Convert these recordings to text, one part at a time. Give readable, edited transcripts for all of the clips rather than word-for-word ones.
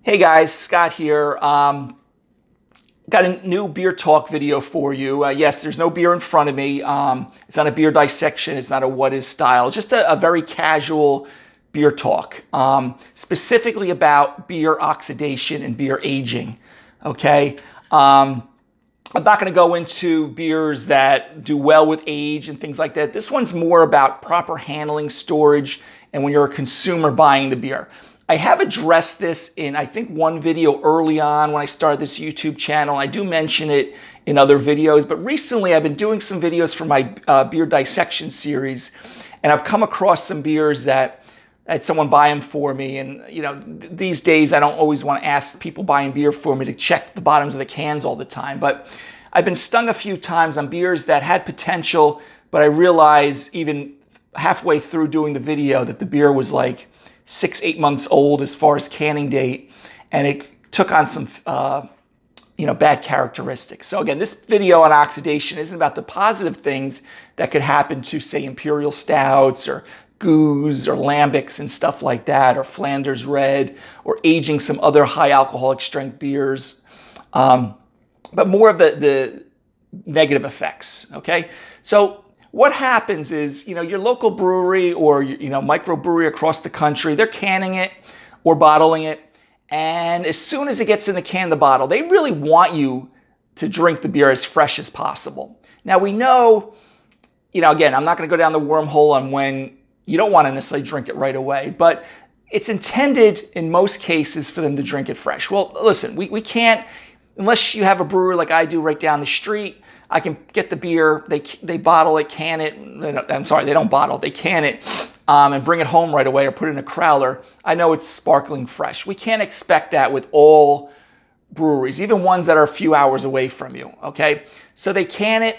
Hey guys, Scott here. Got a new beer talk video for you. Yes, there's no beer in front of me. It's not a beer dissection. It's not a what is style. Just a very casual beer talk, specifically about beer oxidation and beer aging. Okay. I'm not going to go into beers that do well with age and things like that. This one's more about proper handling, storage, and when you're a consumer buying the beer. I have addressed this in, I think, one video early on when I started this YouTube channel. I do mention it in other videos, but recently I've been doing some videos for my beer dissection series, and I've come across some beers that I had someone buy them for me. And, these days I don't always want to ask people buying beer for me to check the bottoms of the cans all the time. But I've been stung a few times on beers that had potential, but I realized even halfway through doing the video that the beer was like 6-8 months old as far as canning date, and it took on some bad characteristics. So again, this video on oxidation isn't about the positive things that could happen to, say, imperial stouts or goose or lambics and stuff like that, or Flanders Red, or aging some other high alcoholic strength beers, but more of the negative effects. Okay, so what happens is, your local brewery or, microbrewery across the country, they're canning it or bottling it. And as soon as it gets in the can, the bottle, they really want you to drink the beer as fresh as possible. Now we know, again, I'm not going to go down the wormhole on when you don't want to necessarily drink it right away, but it's intended in most cases for them to drink it fresh. Well, listen, we can't, unless you have a brewery like I do right down the street. I can get the beer, they bottle it, can it. I'm sorry, they don't bottle it, they can it, and bring it home right away or put it in a crowler. I know it's sparkling fresh. We can't expect that with all breweries, even ones that are a few hours away from you, okay? So they can it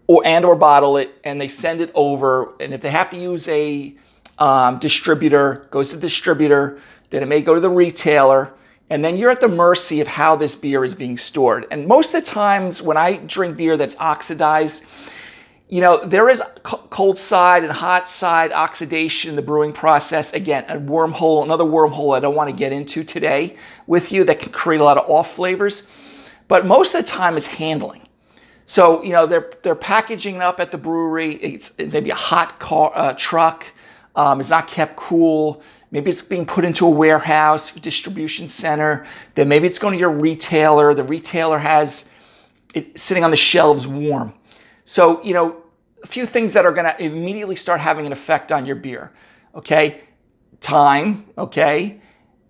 or bottle it, and they send it over. And if they have to use a distributor, goes to the distributor, then it may go to the retailer. And then you're at the mercy of how this beer is being stored. And most of the times when I drink beer that's oxidized, there is cold side and hot side oxidation in the brewing process. Again, another wormhole I don't want to get into today with you that can create a lot of off flavors. But most of the time it's handling. So, they're packaging it up at the brewery. It's maybe a hot truck. It's not kept cool. Maybe it's being put into a warehouse, distribution center. Then maybe it's going to your retailer. The retailer has it sitting on the shelves warm. So, a few things that are going to immediately start having an effect on your beer. Okay, time. Okay,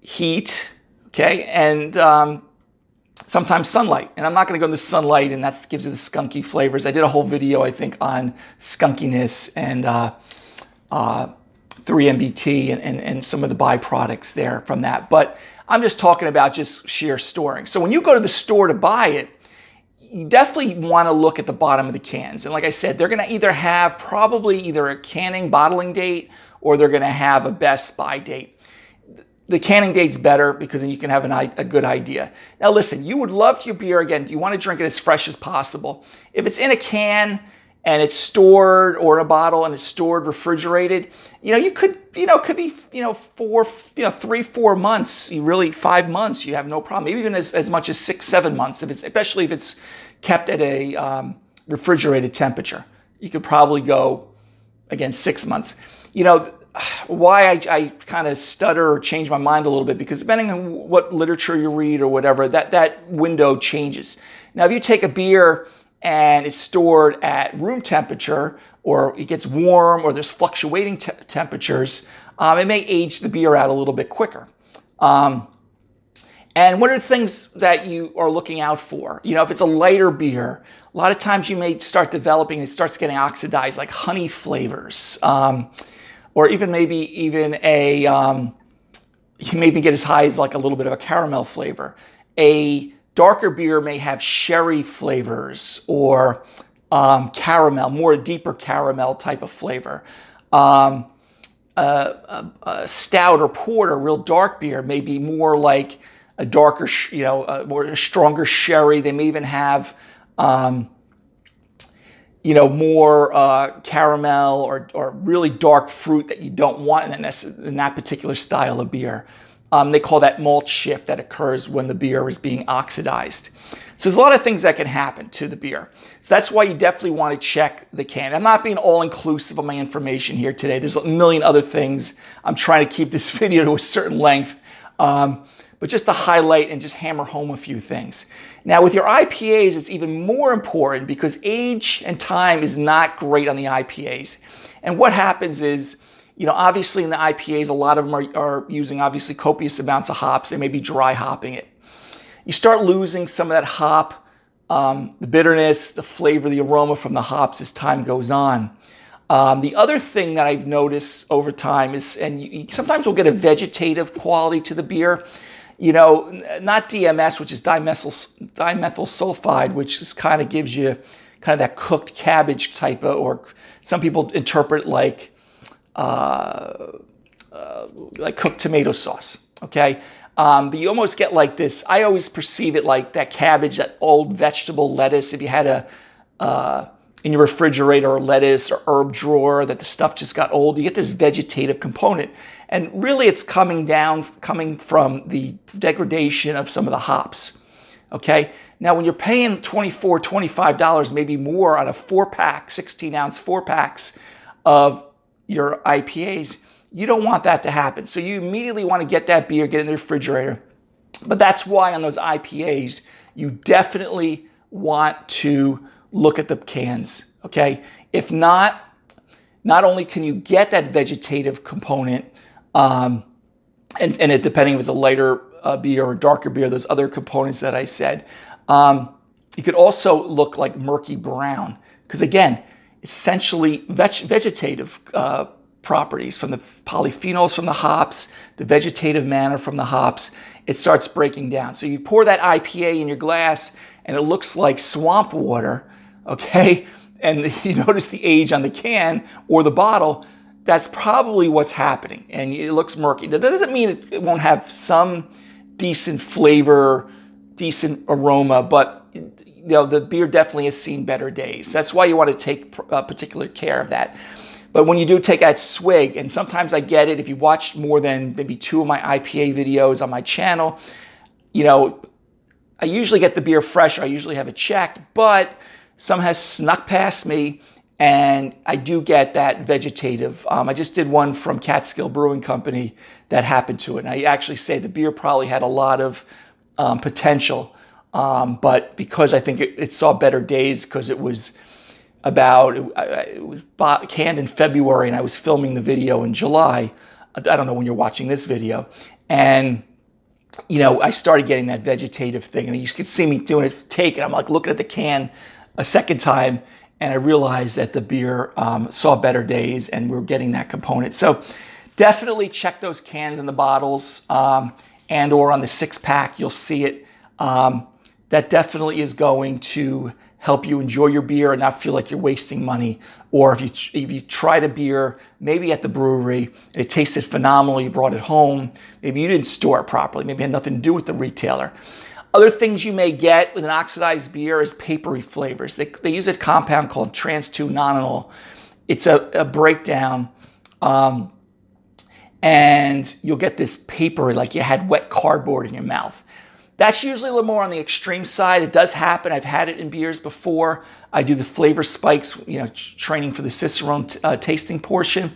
heat. Okay, and sometimes sunlight. And I'm not going to go into sunlight, and that gives it the skunky flavors. I did a whole video, I think, on skunkiness and 3-MBT and some of the byproducts there from that. But I'm just talking about just sheer storing. So when you go to the store to buy it, you definitely want to look at the bottom of the cans. And like I said, they're going to either have probably a canning bottling date, or they're going to have a best buy date. The canning date's better because then you can have a good idea. Now listen, you would love your beer, again, you want to drink it as fresh as possible. If it's in a can and it's stored, or in a bottle and it's stored refrigerated, you could, could be, 3-4 months, really 5 months, you have no problem. Maybe even as much as 6-7 months, especially if it's kept at a refrigerated temperature. You could probably go, again, 6 months. Why I kind of stutter or change my mind a little bit, because depending on what literature you read or whatever, that window changes. Now, if you take a beer and it's stored at room temperature, or it gets warm, or there's fluctuating temperatures, it may age the beer out a little bit quicker. And what are the things that you are looking out for? If it's a lighter beer, a lot of times you may start developing, it starts getting oxidized, like honey flavors, or even you may even get as high as like a little bit of a caramel flavor. A darker beer may have sherry flavors, or caramel, more deeper caramel type of flavor. A stout or porter, real dark beer, may be more like a darker, more stronger sherry. They may even have, more caramel or really dark fruit that you don't want in that particular style of beer. They call that malt shift that occurs when the beer is being oxidized. So there's a lot of things that can happen to the beer. So that's why you definitely want to check the can. I'm not being all-inclusive on my information here today. There's a million other things. I'm trying to keep this video to a certain length. But just to highlight and just hammer home a few things. Now with your IPAs, it's even more important because age and time is not great on the IPAs. And what happens is, obviously in the IPAs, a lot of them are using obviously copious amounts of hops. They may be dry hopping it. You start losing some of that hop, the bitterness, the flavor, the aroma from the hops as time goes on. The other thing that I've noticed over time is, and you sometimes will get a vegetative quality to the beer. Not DMS, which is dimethyl sulfide, which just kind of gives you kind of that cooked cabbage type of, or some people interpret like cooked tomato sauce. Okay. But you almost get like this. I always perceive it like that cabbage, that old vegetable lettuce. If you had in your refrigerator or lettuce or herb drawer that the stuff just got old, you get this vegetative component. And really it's coming from the degradation of some of the hops. Okay. Now when you're paying $24, $25, maybe more on a 4-pack, 16-ounce 4-packs of your IPAs, you don't want that to happen. So you immediately want to get that beer, get it in the refrigerator. But that's why on those IPAs, you definitely want to look at the cans, okay? If not only can you get that vegetative component, and it depending if it's a lighter beer or darker beer, those other components that I said, you could also look like murky brown. Because again, essentially vegetative properties from the polyphenols from the hops, the vegetative matter from the hops, it starts breaking down. So you pour that IPA in your glass and it looks like swamp water, okay? And you notice the age on the can or the bottle, that's probably what's happening. And it looks murky. That doesn't mean it won't have some decent flavor, decent aroma, but the beer definitely has seen better days. That's why you want to take particular care of that. But when you do take that swig, and sometimes I get it, if you watch more than maybe 2 of my IPA videos on my channel, I usually get the beer fresh. I usually have it checked, but some has snuck past me, and I do get that vegetative. I just did one from Catskill Brewing Company that happened to it. And I actually say the beer probably had a lot of potential, but because I think it saw better days because it was canned in February and I was filming the video in July. I don't know when you're watching this video. And, I started getting that vegetative thing, and you could see me doing it, and I'm like looking at the can a second time, and I realized that the beer saw better days and we're getting that component. So definitely check those cans and the bottles, and or on the 6-pack, you'll see it. That definitely is going to help you enjoy your beer and not feel like you're wasting money. Or if you tried a beer, maybe at the brewery, and it tasted phenomenal, you brought it home, maybe you didn't store it properly, maybe it had nothing to do with the retailer. Other things you may get with an oxidized beer is papery flavors. They use a compound called trans-2-nonenal. It's a breakdown, and you'll get this papery like you had wet cardboard in your mouth. That's usually a little more on the extreme side. It does happen. I've had it in beers before. I do the flavor spikes, training for the Cicerone tasting portion.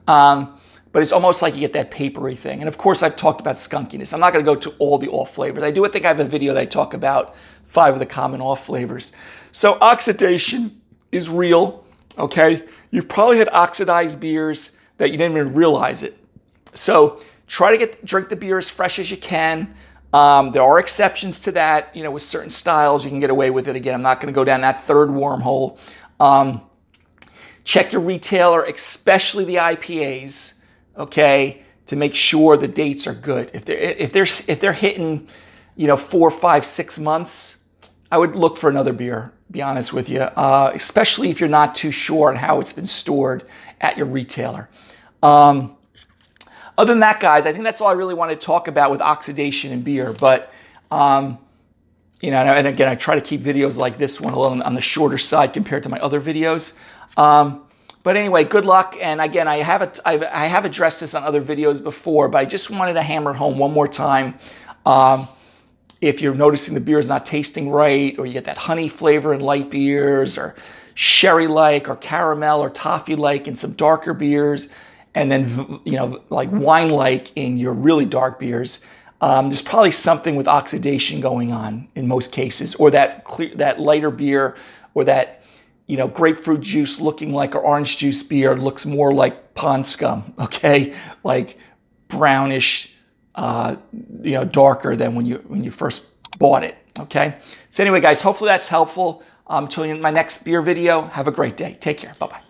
But it's almost like you get that papery thing. And of course, I've talked about skunkiness. I'm not going to go to all the off flavors. I do think I have a video that I talk about 5 of the common off flavors. So oxidation is real, okay? You've probably had oxidized beers that you didn't even realize it. So try to drink the beer as fresh as you can. There are exceptions to that, with certain styles, you can get away with it. Again, I'm not going to go down that third wormhole. Check your retailer, especially the IPAs, okay, to make sure the dates are good. If they're hitting, 4, 5, 6 months, I would look for another beer, be honest with you, especially if you're not too sure on how it's been stored at your retailer. Other than that, guys, I think that's all I really want to talk about with oxidation in beer. But, and again, I try to keep videos like this one a little on the shorter side compared to my other videos. But anyway, good luck. And again, I have addressed this on other videos before, but I just wanted to hammer it home one more time. If you're noticing the beer is not tasting right, or you get that honey flavor in light beers, or sherry-like, or caramel, or toffee-like in some darker beers, and then like wine-like in your really dark beers, there's probably something with oxidation going on in most cases, or that lighter beer, or that grapefruit juice looking like, or orange juice beer looks more like pond scum, okay, like brownish. Darker than when you first bought it. Okay. So anyway, guys, hopefully that's helpful. Until my next beer video, have a great day. Take care. Bye-bye.